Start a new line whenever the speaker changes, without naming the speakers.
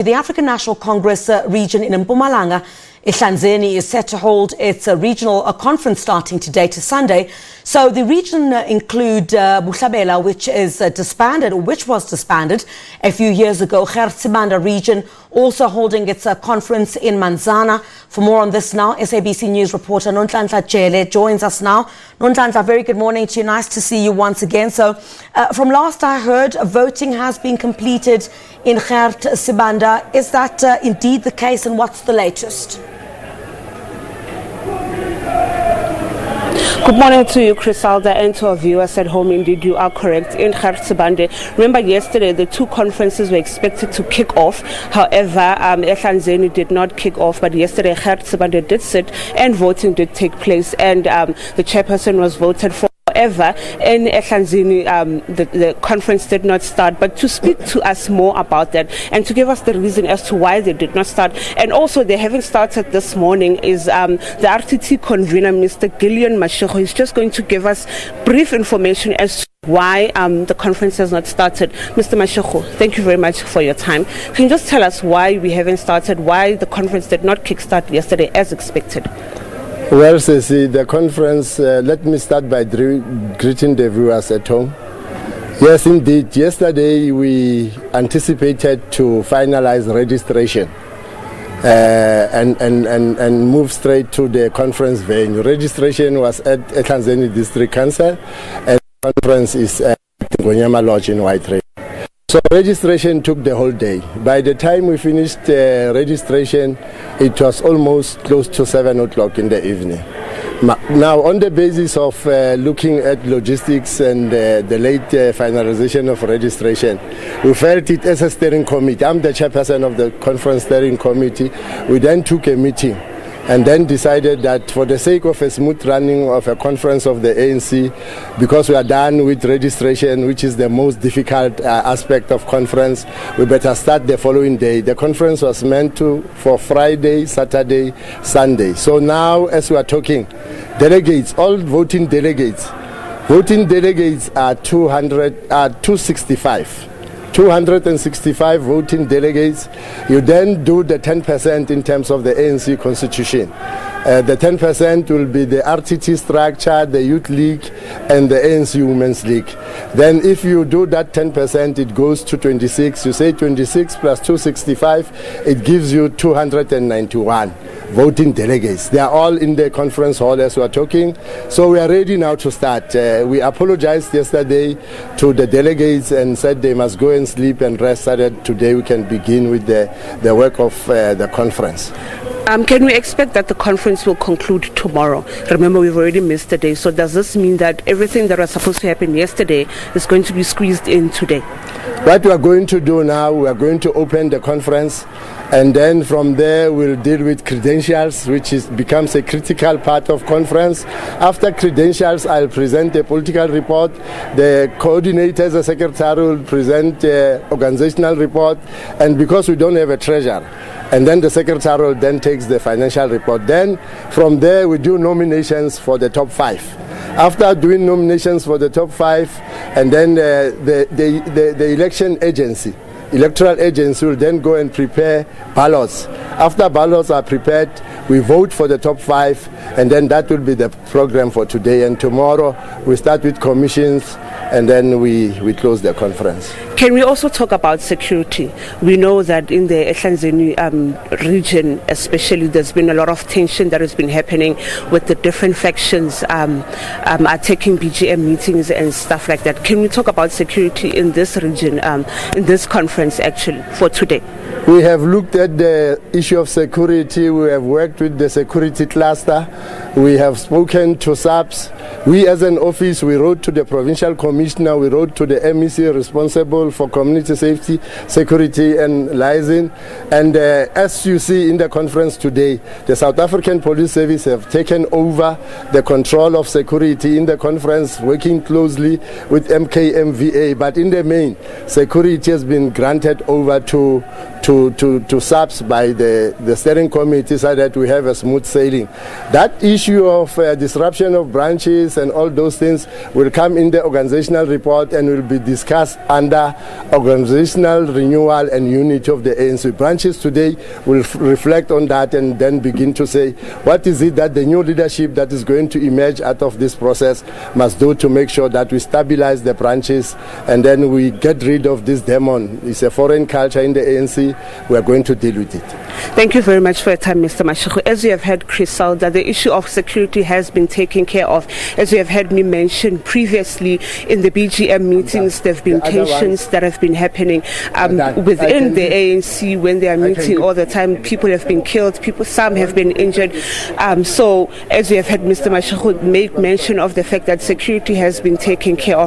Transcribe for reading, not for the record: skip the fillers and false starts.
The African National Congress region in Mpumalanga, Ehlanzeni, is set to hold its regional conference starting today to Sunday. So the region include Bohlabela, which is disbanded, or which was disbanded a few years ago. Gert Sibande region also holding its conference in Manzana. For more on this now, SABC News reporter Nonhlanhla Jele joins us now. Nonhlanhla, very good morning to you. Nice to see you once again. So from last I heard, voting has been completed in Gert Sibande. Is that indeed the case, and what's the latest?
Good morning to you, Crisalda, and to our viewers at home. Indeed, you are correct. In Gert Sibande, remember yesterday the two conferences were expected to kick off. However, Ehlanzeni did not kick off, but yesterday Gert Sibande did sit and voting did take place, and the chairperson was voted for. However, in Ehlanzeni, the conference did not start. But to speak to us more about that and to give us the reason as to why they did not start, and also they haven't started this morning, is the RTT convener, Mr. Gillian Mashego. He's just going to give us brief information as to why the conference has not started. Mr. Mashego, thank you very much for your time. Can you just tell us why we haven't started, why the conference did not kickstart yesterday as expected?
Well, Ceci, the conference, let me start by greeting the viewers at home. Yes, indeed, yesterday we anticipated to finalize registration and move straight to the conference venue. Registration was at Ehlanzeni District Council, and the conference is at Ngonyama Lodge in White. So registration took the whole day. By the time we finished registration, it was almost close to 7 o'clock in the evening. Now, on the basis of looking at logistics and the late finalization of registration, we felt it as a steering committee. I'm the chairperson of the conference steering committee. We then took a meeting and then decided that for the sake of a smooth running of a conference of the ANC, because we are done with registration, which is the most difficult aspect of conference, we better start the following day. The conference was meant for Friday, Saturday, Sunday. So now, as we are talking, delegates, all voting delegates are 265. 265 voting delegates. You then do the 10% in terms of the ANC constitution. The 10% will be the RTT structure, the Youth League, and the ANC Women's League. Then if you do that 10%, it goes to 26. You say 26 plus 265, it gives you 291 voting delegates. They are all in the conference hall as we are talking. So we are ready now to start. We apologized yesterday to the delegates and said they must go and sleep and rest so that today we can begin with the work of the conference.
Can we expect that the conference will conclude tomorrow? Remember, we've already missed the day. So does this mean that everything that was supposed to happen yesterday is going to be squeezed in today?
What we are going to do now, we are going to open the conference, and then from there we'll deal with credentials, which becomes a critical part of conference. After credentials, I'll present a political report. The coordinators, the secretary, will present the organizational report, and because we don't have a treasurer, and then the secretary then takes the financial report. Then from there we do nominations for the top 5. After doing nominations for the top 5, and then the electoral agency will then go and prepare ballots. After ballots are prepared, we vote for the top 5, and then that will be the program for today. And tomorrow we start with commissions, and then we close the conference.
Can we also talk about security? We know that in the Ehlanzeni region especially, there's been a lot of tension that has been happening with the different factions are taking BGM meetings and stuff like that. Can we talk about security in this region, in this conference actually, for today?
We have looked at the issue of security. We have worked with the security cluster. We have spoken to SABC. We as an office, we wrote to the provincial commissioner, we wrote to the MEC responsible for community safety, security and liaison. And as you see in the conference today, the South African Police Service have taken over the control of security in the conference, working closely with MKMVA. But in the main, security has been granted over to to SABC by the steering committee so that we have a smooth sailing. That issue of disruption of branches and all those things will come in the organizational report and will be discussed under organizational renewal and unity of the ANC. Branches today will reflect on that and then begin to say what is it that the new leadership that is going to emerge out of this process must do to make sure that we stabilize the branches and then we get rid of this demon. It's a foreign culture in the ANC. We are going to deal with it.
Thank you very much for your time, Mr. Mashego. As you have heard, Chris Salda, the issue of security has been taken care of. As you have heard me mention previously in the BGM meetings, there have been tensions that have been happening within the ANC when they are meeting all the time. People have been killed, some have been injured. So, as you have heard Mr. Mashego make mention of the fact that security has been taken care of.